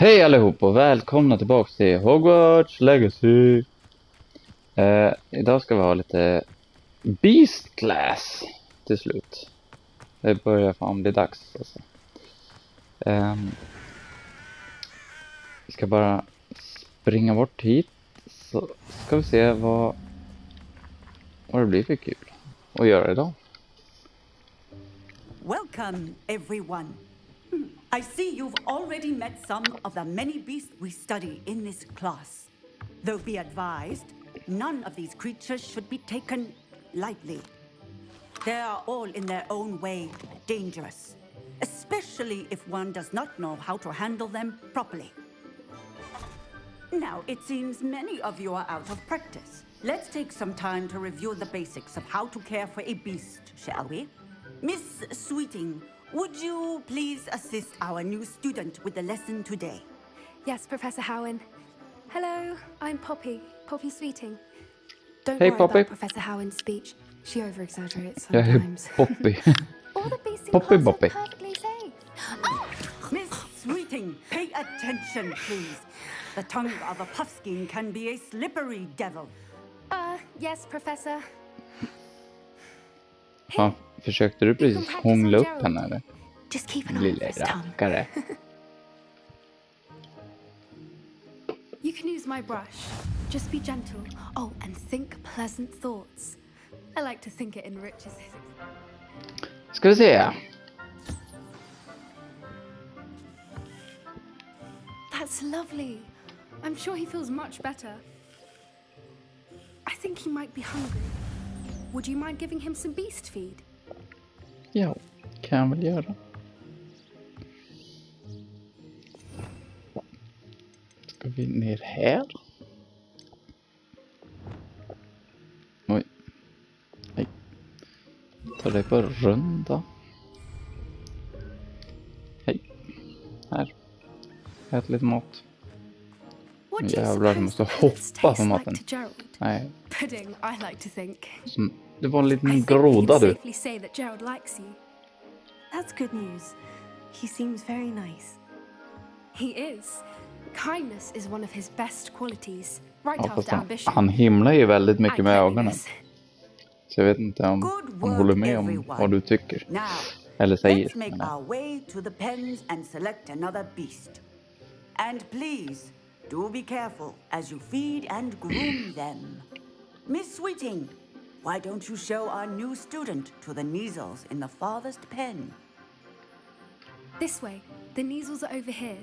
Hej allihop och välkomna tillbaka till Hogwarts Legacy. Idag ska vi ha lite Beast Class till slut. Det börjar fan bli dags alltså. Vi ska bara springa bort hit så ska vi se vad det blir för kul att göra idag. Welcome, everyone. I see you've already met some of the many beasts we study in this class. Though be advised, none of these creatures should be taken lightly. They are all in their own way dangerous, especially if one does not know how to handle them properly. Now, it seems many of you are out of practice. Let's take some time to review the basics of how to care for a beast, shall we? Miss Sweeting, would you please assist our new student with the lesson today? Yes, Professor Howen. Hello, I'm Poppy Sweeting. Don't Hey, worry Poppy. about Professor Howen's speech. She over-exaggerates sometimes. Poppy. All the beasts in Poppy, class Poppy. are perfectly safe. Oh! Miss Sweeting, pay attention, please. The tongue of a puffskein can be a slippery devil. Yes, Professor. Ja, försökte du precis hångla upp henne eller? Just keep an eye on Lille his tongue. rackare. You can use my brush. Just be gentle. Oh, and think pleasant thoughts. I like to think it enriches his... Ska vi se. That's lovely. I'm sure he feels much better. I think he might be hungry. Would you mind giving him some beast feed? Ja, kan jag väl göra. Ska vi ner här? Oj. Nej. Ta dig på runda. Hej. Här. Ät lite mat. What do you Jävlar, jag måste suppose pellets hoppa taste för maten. like to Gerald? Nej. Pudding, I like to think. Det var en I liten think we groda can du. safely say that Gerald likes you. That's good news. He seems very nice. He is. Kindness is one of his best qualities, right Ja, fast after ambition. han himlar ju väldigt mycket I med can't ögonen. miss. Så jag vet inte om Good han work, håller med om everyone. vad du tycker. Now, Eller säger. let's make our way to the pens and select another beast. And please, do be careful as you feed and groom them. Miss Sweeting, why don't you show our new student to the measles in the farthest pen? This way. The measles are over here.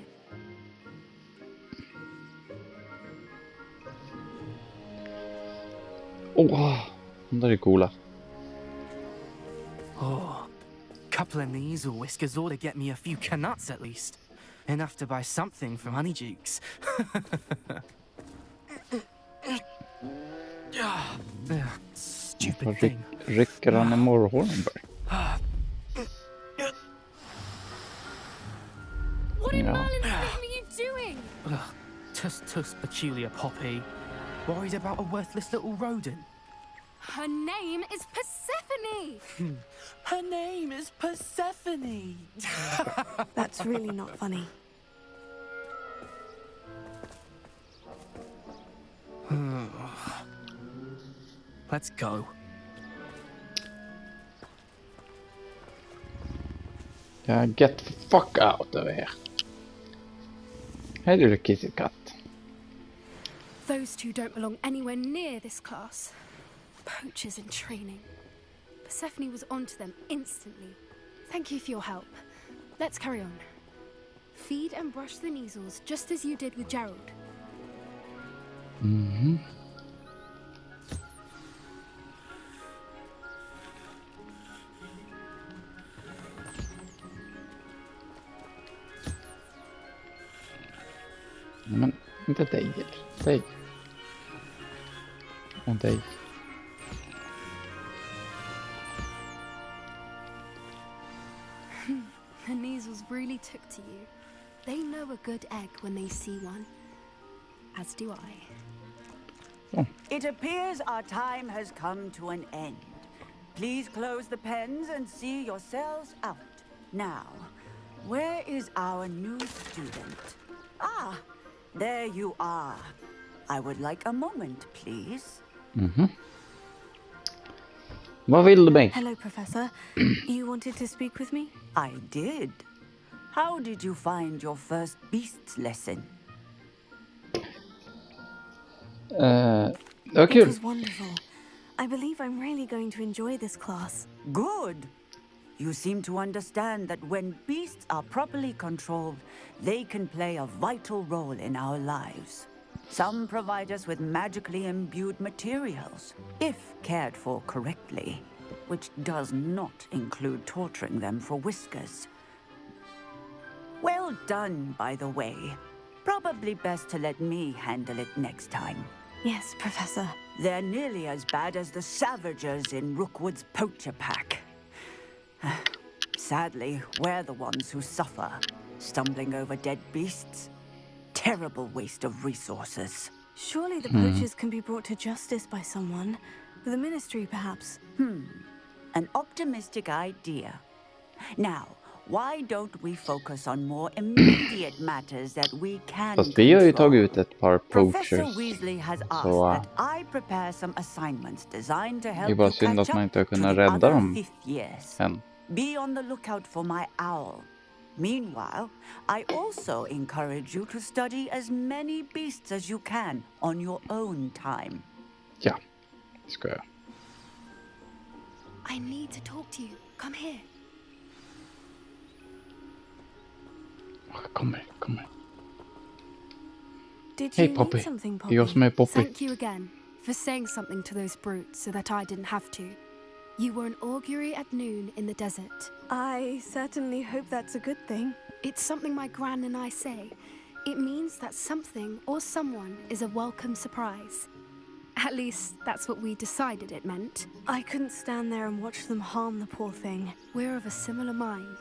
De där är coola. Couple of these or whiskers ought to get me a few canuts at least. Enough to buy something from Honeydukes. Stupid thing. Rycker han i morrhåren bara. What in Yeah. Merlin's name are you doing? Tus peculiar Poppy. Worried about a worthless little rodent. Her name is Persephone. Her name is Persephone. That's really not funny. Let's go. Ja, get the fuck out över här. Här är det Kissy Cat. Those two don't belong anywhere near this class. Poachers in training. Persephone was onto them instantly. Thank you for your help. Let's carry on. Feed and brush the measles just as you did with Gerald. Men inte dig eller. Dig. Och dig. The measles really took to you. They know a good egg when they see one. As do I. It appears our time has come to an end. Please close the pens and see yourselves out. Now, where is our new student? Ah, There you are. I would like a moment, please. Vad vill du mig? Hello, Professor. You wanted to speak with me? I did. How did you find your first beasts lesson? Det var It kul. was wonderful. I believe I'm really going to enjoy this class. Good. You seem to understand that when beasts are properly controlled, they can play a vital role in our lives. Some provide us with magically imbued materials, if cared for correctly, which does not include torturing them for whiskers. Well done, by the way. Probably best to let me handle it next time. Yes, Professor. They're nearly as bad as the Savagers in Rookwood's poacher pack. Sadly, we're the ones who suffer, stumbling over dead beasts. Terrible waste of resources. Surely the poachers can be brought to justice by someone. The Ministry, perhaps. An optimistic idea. Now, why don't we focus on more immediate matters that we can Fast vi har ju control? tagit ut ett par Professor poachers. Weasley has asked Så that I prepare some assignments designed to det är help bara you synd catch att man up inte har to kunnat the rädda other dem fifth years. än. Be on the lookout for my owl. Meanwhile, I also encourage you to study as many beasts as you can on your own time. Ja, det ska jag. I need to talk to you. Come here. Kommer. Did Hej you Poppy. need something, Det är jag Poppy? som är Poppy. Thank you again for saying something to those brutes so that I didn't have to. You were an augury at noon in the desert. I certainly hope that's a good thing. It's something my gran and I say. It means that something or someone is a welcome surprise. At least, that's what we decided it meant. I couldn't stand there and watch them harm the poor thing. We're of a similar mind.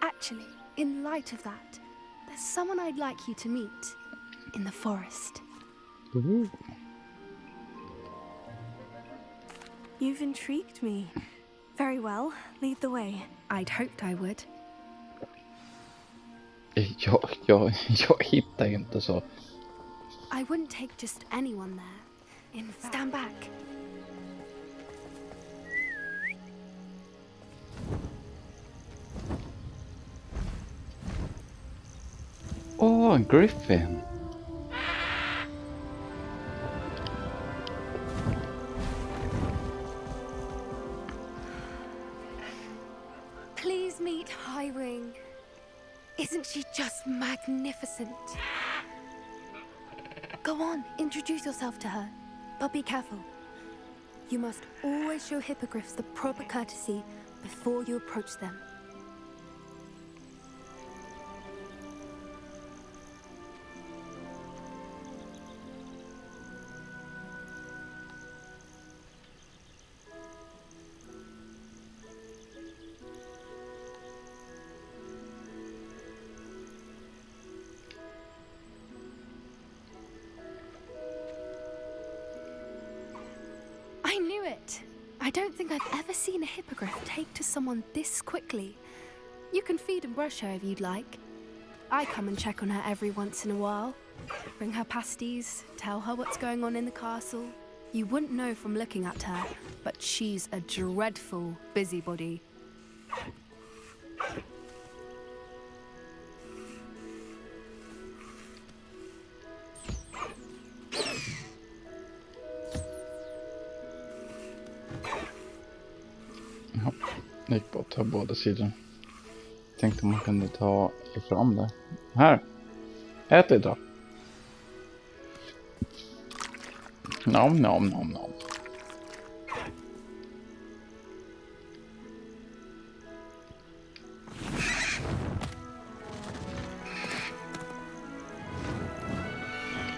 Actually, in light of that, there's someone I'd like you to meet in the forest. You've intrigued me. Very well. Lead the way. I'd hoped I would. Jag hittar inte så. I wouldn't take just anyone there. In fact, stand back. Åh, en griffin. Please meet Highwing. Isn't she just magnificent? Go on, introduce yourself to her. But be careful. You must always show hippogriffs the proper courtesy before you approach them. I knew it! I don't think I've ever seen a hippogriff take to someone this quickly. You can feed and brush her if you'd like. I come and check on her every once in a while. Bring her pasties, tell her what's going on in the castle. You wouldn't know from looking at her, but she's a dreadful busybody. Ja, det gick bara att ta båda sidor. Tänkte man kunde ta ifrån det. Här. Ät lite då. Nom.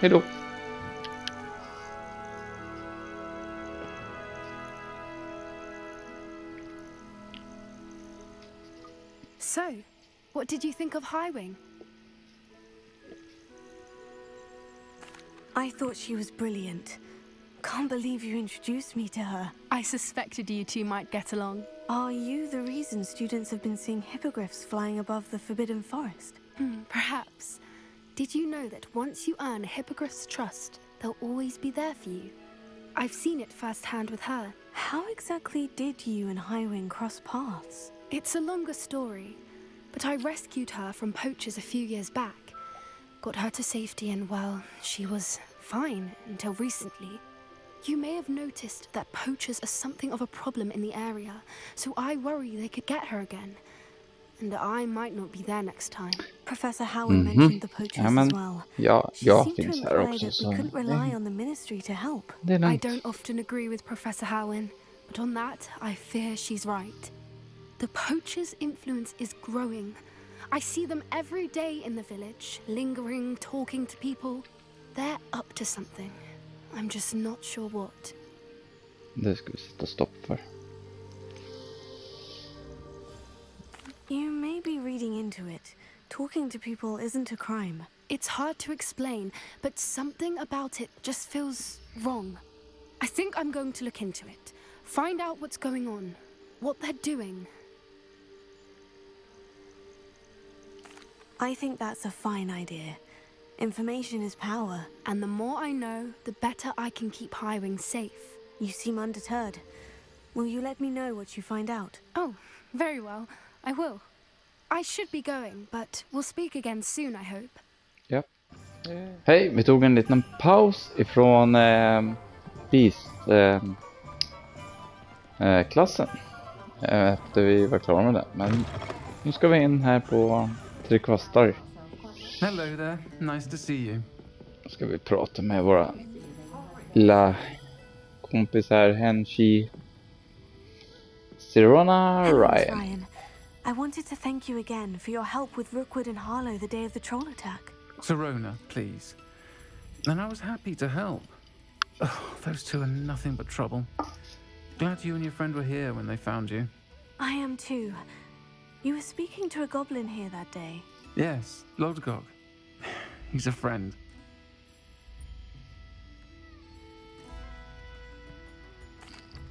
Hejdå. So, what did you think of Highwing? I thought she was brilliant. Can't believe you introduced me to her. I suspected you two might get along. Are you the reason students have been seeing hippogriffs flying above the Forbidden Forest? Perhaps. Did you know that once you earn a hippogriff's trust, they'll always be there for you? I've seen it firsthand with her. How exactly did you and Highwing cross paths? It's a longer story, but I rescued her from poachers a few years back. Got her to safety and, well, she was fine until recently. You may have noticed that poachers are something of a problem in the area, so I worry they could get her again. And I might not be there next time. Professor Howard mentioned the poachers Ja, men as well. ja, She jag seemed to finns här imply också, that we så couldn't rely on the ministry to help. det är I lugnt. don't often agree with Professor Howin, but on that, I fear she's right. The poachers' influence is growing. I see them every day in the village, lingering, talking to people. They're up to something. I'm just not sure what. Det ska vi sätta stopp för. You may be reading into it. Talking to people isn't a crime. It's hard to explain, but something about it just feels wrong. I think I'm going to look into it. Find out what's going on, what they're doing. I think that's a fine idea. Information is power. And the more I know, the better I can keep Highwing safe. You seem undeterred. Will you let me know what you find out? Oh, very well. I will. I should be going, but we'll speak again soon, I hope. Ja. Hej, vi tog en liten paus ifrån Beast-klassen. Efter vi var klara med det. Men nu ska vi in här på Tre Kvastar. Hello there. Nice to see you. Då ska vi prata med våra lilla kompis här, Henshi Sirona Ryan. Ryan. I wanted to thank you again for your help with Rookwood and Harlow the day of the troll attack. Sirona, please. And I was happy to help. Oh, those two are nothing but trouble. Glad you and your friend were here when they found you. I am too. You were speaking to a goblin here that day. Yes, Lodgok. He's a friend.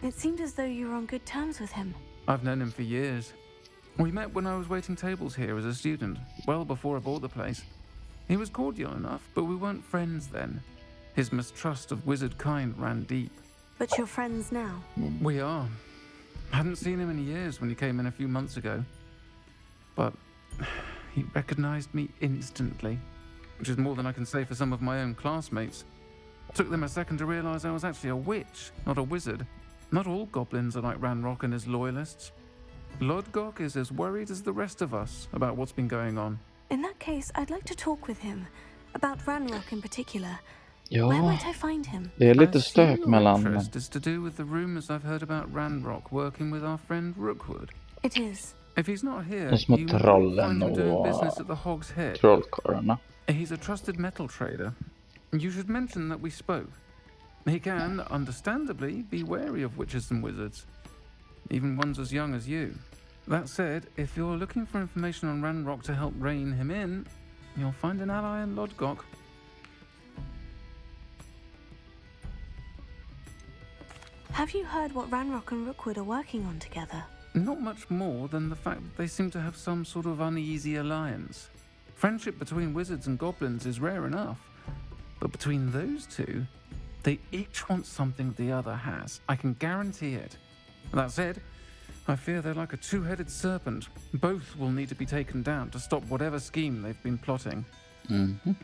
It seemed as though you were on good terms with him. I've known him for years. We met when I was waiting tables here as a student, well before I bought the place. He was cordial enough, but we weren't friends then. His mistrust of wizard kind ran deep. But you're friends now. We are. Hadn't seen him in years when he came in a few months ago. But he recognized me instantly, which is more than I can say for some of my own classmates. Took them a second to realize I was actually a witch, not a wizard. Not all goblins are like Ranrock and his loyalists. Lodgok is as worried as the rest of us about what's been going on. In that case, I'd like to talk with him. About Ranrock in particular. Ja, Where might I find him? det är I lite assume stök your mellan... interest is to do with the rumors I've heard about Ranrock working with our friend Rookwood. It is. If he's not here, De små you trollen find him doing och business at the Hog's Head. trollkarlarna. He's a trusted metal trader. You should mention that we spoke. He can, understandably, be wary of witches and wizards, even ones as young as you. That said, if you're looking for information on Ranrock to help rein him in, you'll find an ally in Lodgok. Have you heard what Ranrock and Rookwood are working on together? Not much more than the fact that they seem to have some sort of uneasy alliance. Friendship between wizards and goblins is rare enough, but between those two, they each want something the other has. I can guarantee it. That said, I fear they're like a two-headed serpent. Both will need to be taken down to stop whatever scheme they've been plotting. Mhm.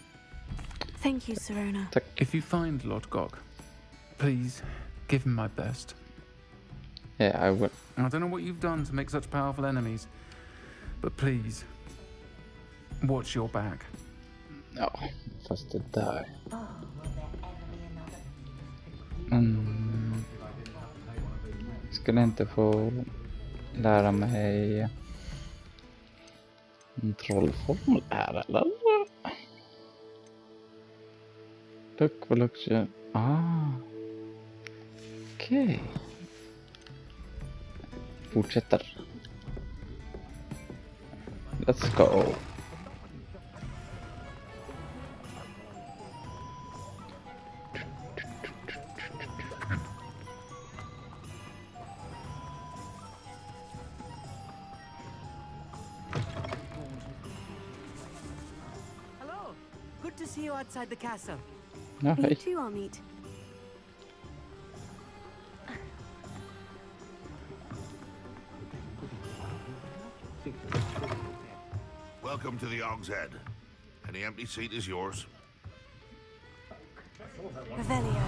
Thank you, Sirona. If you find Lodgok, please give him my best. Yeah, I will. I don't know what you've done to make such powerful enemies, but please, watch your back. Ja, fast det där. Skulle inte få lära mig en trollformel här, eller? Look, look. Okej. Fortsätter. Let's go. see you outside the castle. Ja, You hej. too, Amit. Welcome to the Og's Head. Any empty seat is yours. Revelio.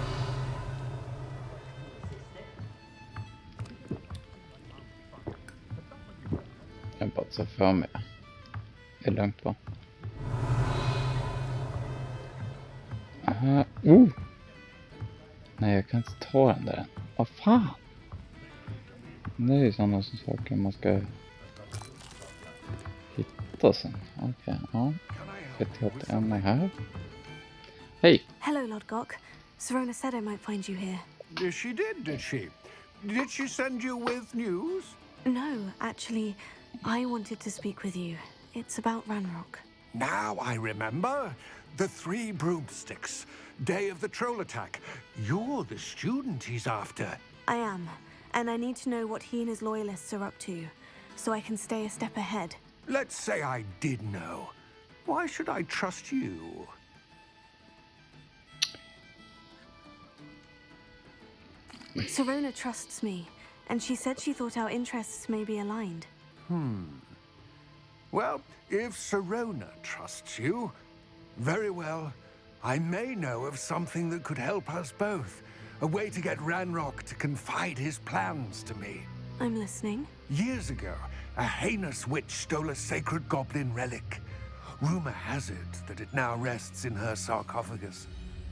Jag bara tar för mig. Det är lugnt va? Aha. Nej, jag kan inte ta den där än. Vad fan? Det är ju sådana saker man ska hitta sen. Okej, ja. Ska jag ta en här? Hej! Hello, Lodgok. Serona said I might find you here. She did, did she? Did she send you with news? No, actually, I wanted to speak with you. It's about Ranrock. Now I remember. The 3 broomsticks. Day of the troll attack. You're the student he's after. I am, and I need to know what he and his loyalists are up to, so I can stay a step ahead. Let's say I did know. Why should I trust you? Serona trusts me, and she said she thought our interests may be aligned. Well, if Serona trusts you, very well. I may know of something that could help us both. A way to get Ranrock to confide his plans to me. I'm listening. Years ago, a heinous witch stole a sacred goblin relic. Rumor has it that it now rests in her sarcophagus,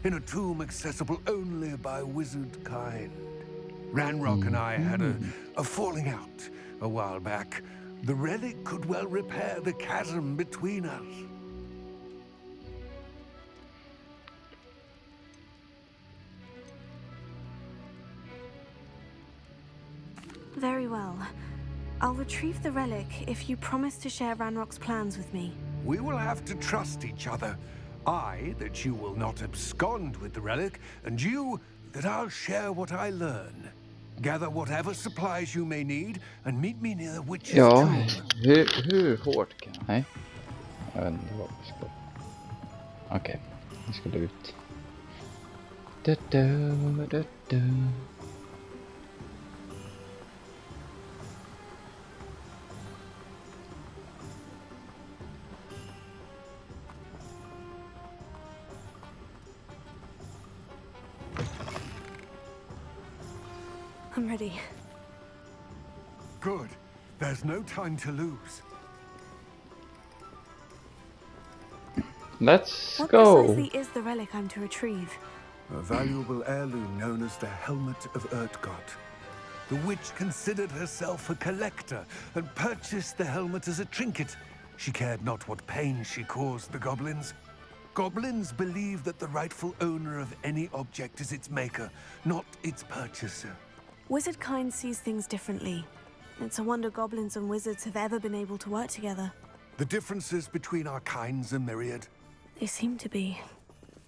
in a tomb accessible only by wizard kind. Ranrock and I had a falling out a while back. The relic could well repair the chasm between us. Very well. I'll retrieve the relic if you promise to share Ranrock's plans with me. We will have to trust each other. I, that you will not abscond with the relic, and you, that I'll share what I learn. Gather whatever supplies you may need, and meet me near the witch's Ja, tomb. hur hårt kan jag? Nej. Jag vet inte vad vi ska. Okej, vi ska ut. I'm ready. Good. There's no time to lose. Let's What go! precisely is the relic I'm to retrieve? A valuable heirloom known as the Helmet of Urtgott. The witch considered herself a collector and purchased the helmet as a trinket. She cared not what pain she caused the goblins. Goblins believe that the rightful owner of any object is its maker, not its purchaser. Wizard kind sees things differently. It's a wonder goblins and wizards have ever been able to work together. The differences between our kinds are myriad. They seem to be.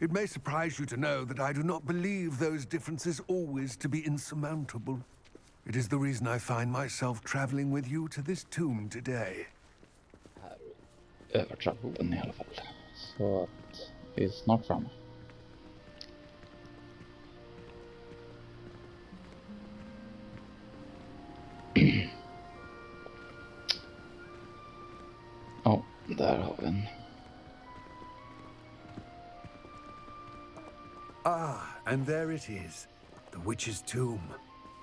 It may surprise you to know that I do not believe those differences always to be insurmountable. It is the reason I find myself traveling with you to this tomb today. Över trappen i alla fall. Så att vi är snart framme. Ja, där har vi en. Ah, and there it is. The witch's tomb.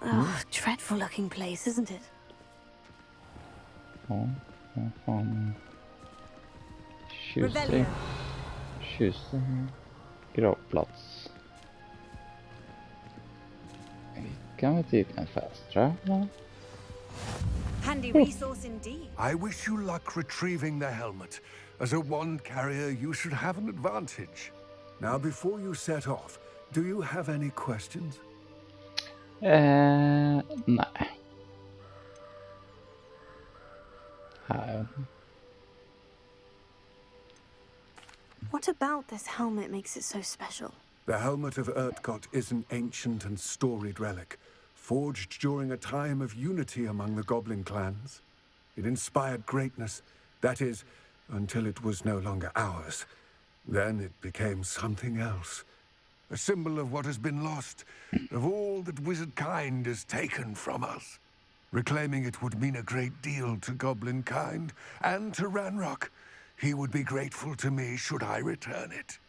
Oh, dreadful looking place, isn't it? Ja, vad fan. Tjusig. Revelio. Tjusig gravplats. Vi kan väl typ en fast travel. Handy resource indeed. I wish you luck retrieving the helmet. As a wand carrier, you should have an advantage. Now, before you set off, do you have any questions? Nej. Här. What about this helmet makes it so special? The Helmet of Urtgott is an ancient and storied relic, forged during a time of unity among the goblin clans. It inspired greatness, that is, until it was no longer ours. Then it became something else. A symbol of what has been lost, of all that wizard kind has taken from us. Reclaiming it would mean a great deal to goblin kind, and to Ranrock. He would be grateful to me should I return it.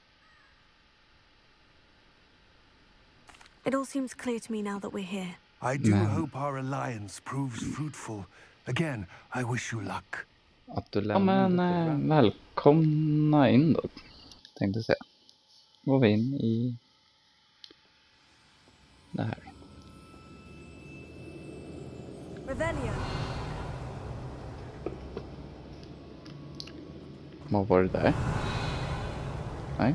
It all seems clear to me now that we're here. I do hope our alliance proves fruitful. Again, I wish you luck. Att du välkomna in då, tänkte jag säga. Går vi in i det här. Revelio. Vad var det där? Nej.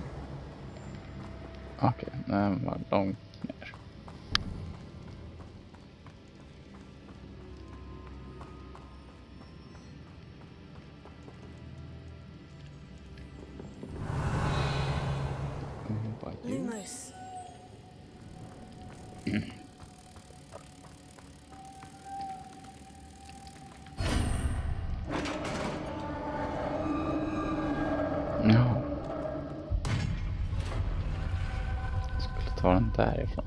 Okej, den var långt ner. Lumos. Ja. Jag skulle ta den därifrån.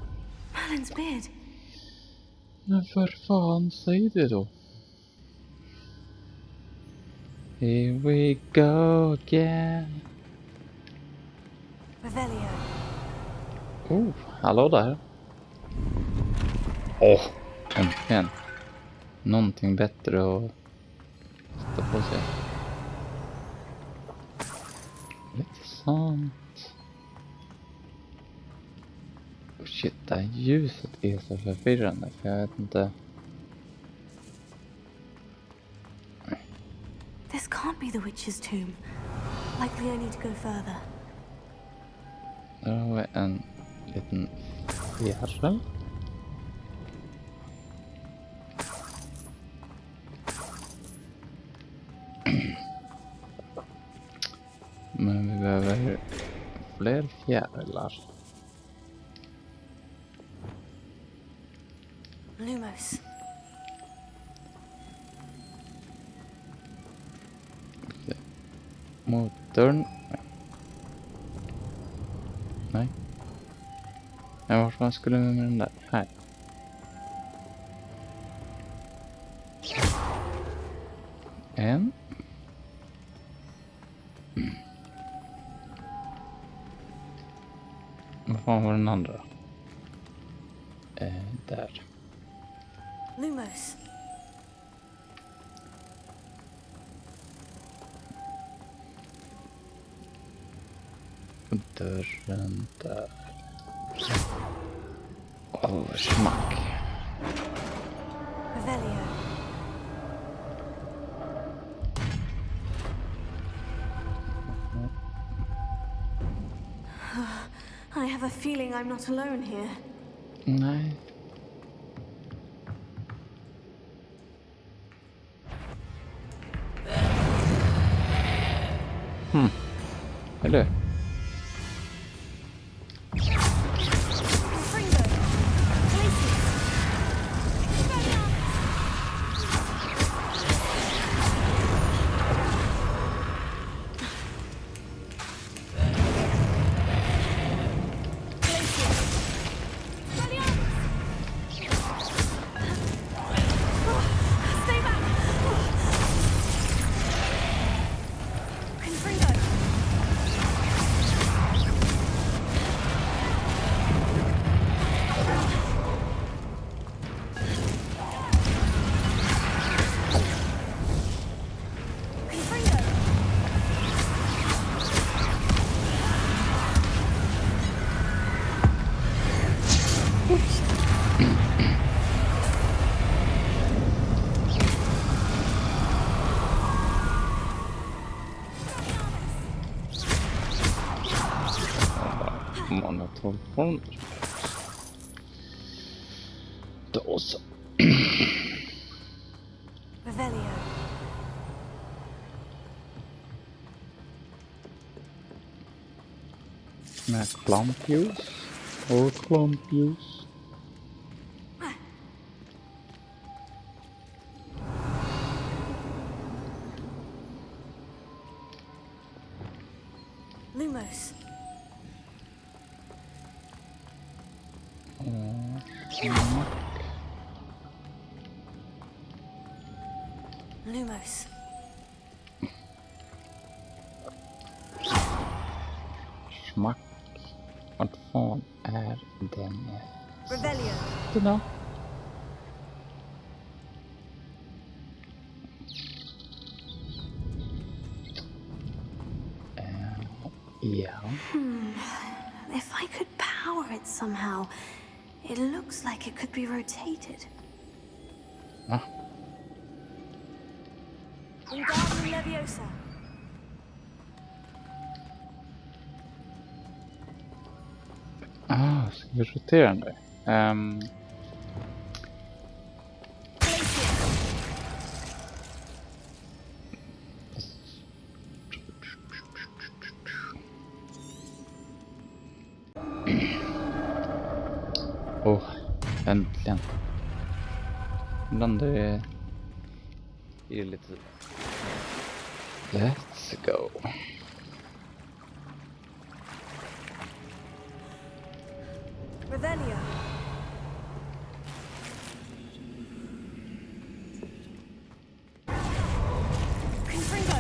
Merlin's beard. Men för fan, säg det då. Here we go again. Revelio. Oh, hallå där. Åh, äntligen. Någonting bättre att sätta på sig. Lite sant. Oh shit, det här ljuset är så förvirrande. För jag vet inte. This can't be the witch's tomb. Likely I need to go further. Där har vi en liten fjäril. Men vi behöver fler fjärilar. Lumos. Mot dörren. Nej. Men vart man skulle med den där? Här. En. Vad fan var den andra? Där. Lumos. Och dörren där. Åh, smack. Revelio. I have a feeling I'm not alone here. Nej. Eller? Monotolform. Då så. Revelio. Med klampljus och klampljus. Lumos. Lumos. Smack. Vart fan är den? Revelio. Då. Ja. If I could power it somehow, it looks like it could be rotated. Va? Wingardium Leviosa. Ska vi rotera nu? Äntligen. Ibland är det lite... Let's go. Revelio. Confringo.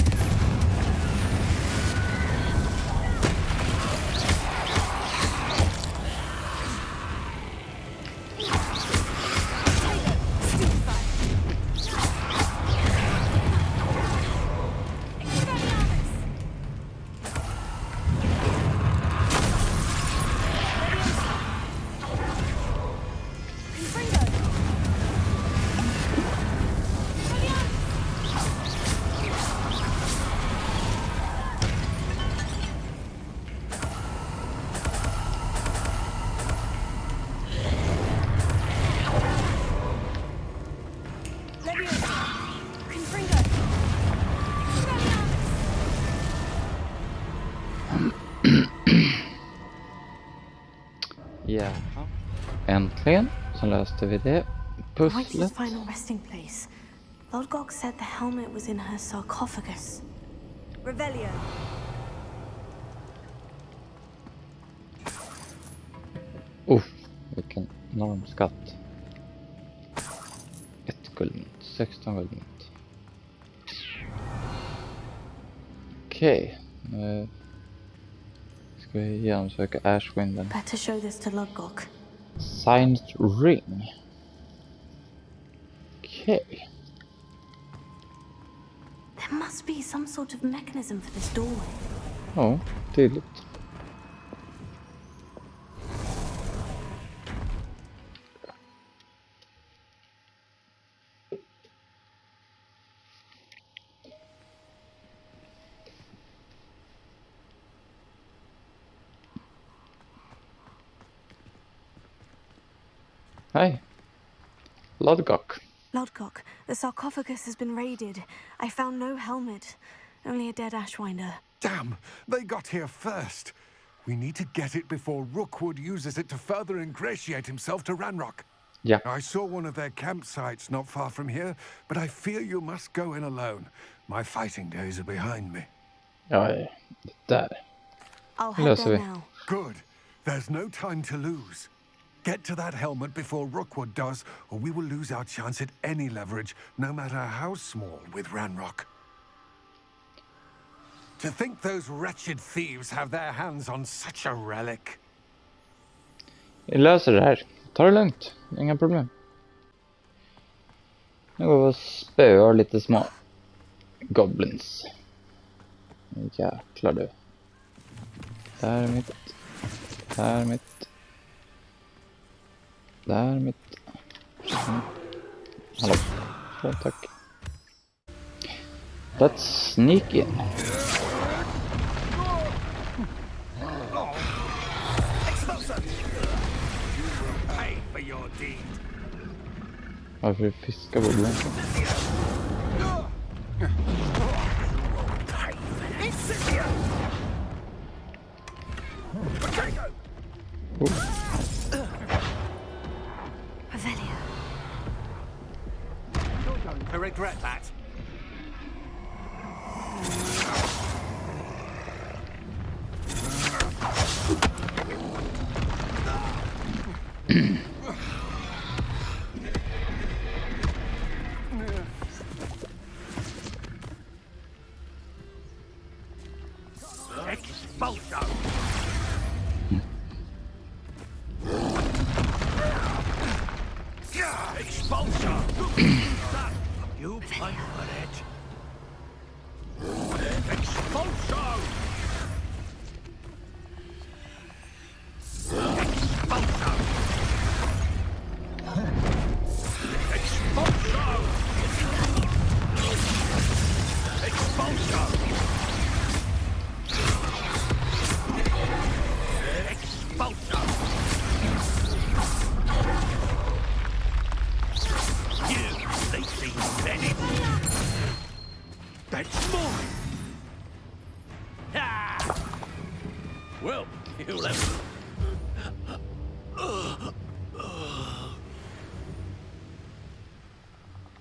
Ja. Äntligen så löste vi det pusslet. Witch's final resting place. Lord Gog said the helmet was in her sarcophagus. Revelio. Vilken enorm skatt. 1 guldmynt, 16 guldmynt. Okej. Nu ska vi genomsöka Ashwinden. Better show this to Lord Gog. Signed ring. Okej. There must be some sort of mechanism for this doorway. Ja, tydligt. Hey, Lodgok. Lord Gog, the sarcophagus has been raided. I found no helmet, only a dead Ashwinder. Damn, they got here first. We need to get it before Rookwood uses it to further ingratiate himself to Ranrock. Yeah. I saw one of their campsites not far from here, but I fear you must go in alone. My fighting days are behind me. Ja, där. I'll head Löser there vi. now. Good. There's no time to lose. Get to that helmet before Rookwood does, or we will lose our chance at any leverage, no matter how small, with Ranrock. To think those wretched thieves have their hands on such a relic. Vi löser det här. Ta det lugnt. Inga problem. Nu går vi och spöar lite små goblins. Jäklar du. Där är mitt. Där är mitt. Där är mitt. Hallå. Så, tack. Let's sneak in. Varför fiskar vi bland? Revelio. You're going to regret that.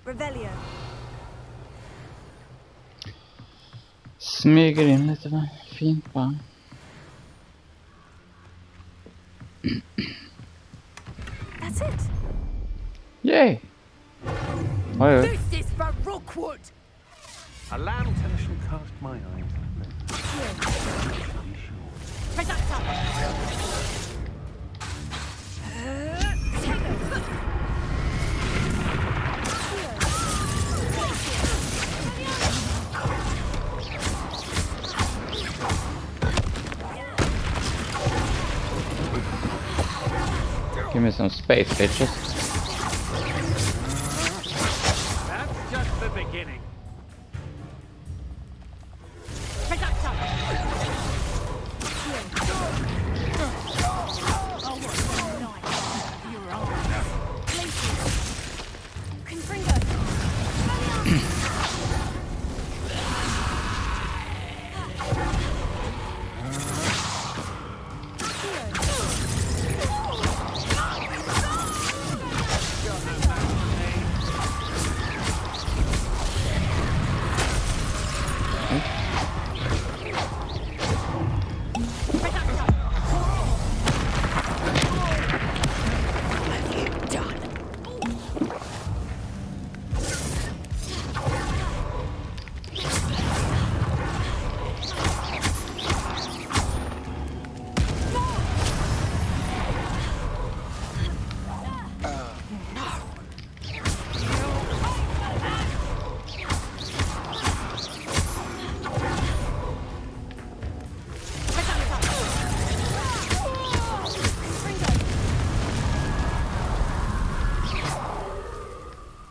Revelio. Smyger in lite va? Fint va? That's it. Yay! Oj, oj. This is for Rookwood! A lantern shall cast my eyes. Presenter! Give me some space, bitches. That's just the beginning. Presenter!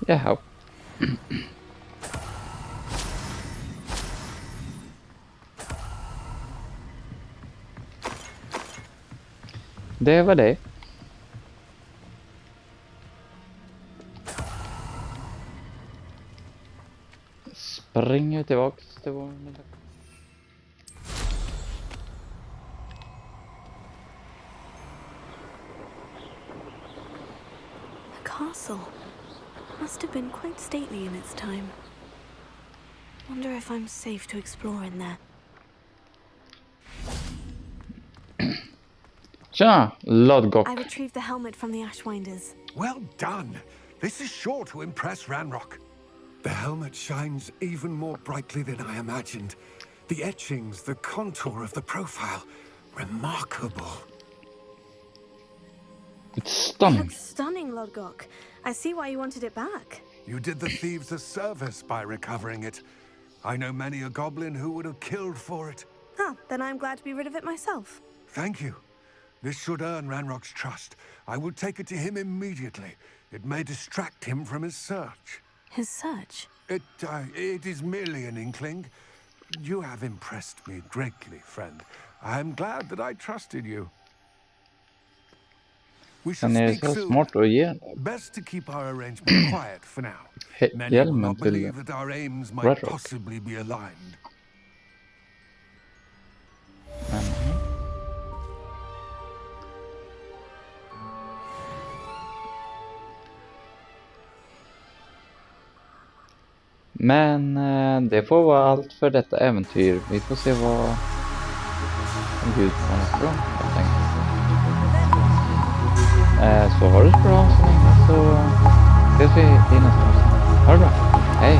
Jaha. Det var det. Springer tillbaks till vår lilla... A castle. Must have been quite stately in its time. Wonder if I'm safe to explore in there. Tja, Lodgok. I retrieved the helmet from the Ashwinders. Well done. This is sure to impress Ranrock. The helmet shines even more brightly than I imagined. The etchings, the contour of the profile. Remarkable. It's stunning. Looks stunning, Lodgok. I see why you wanted it back. You did the thieves a service by recovering it. I know many a goblin who would have killed for it. Ah, then I'm glad to be rid of it myself. Thank you. This should earn Ranrock's trust. I will take it to him immediately. It may distract him from his search. His search? It is merely an inkling. You have impressed me greatly, friend. I am glad that I trusted you. We shall Han är speak så soon. smart att ge. Best to keep our arrangement quiet for now. Many will Hjälmen not till believe that our aims might Red Rock. possibly be aligned. Men det får vara allt för detta äventyr. Vi får se vad som Gud på nästa gång, helt enkelt. Så har det så bra så länge, så ses vi i nästa avsnitt. Ha det bra. Hej!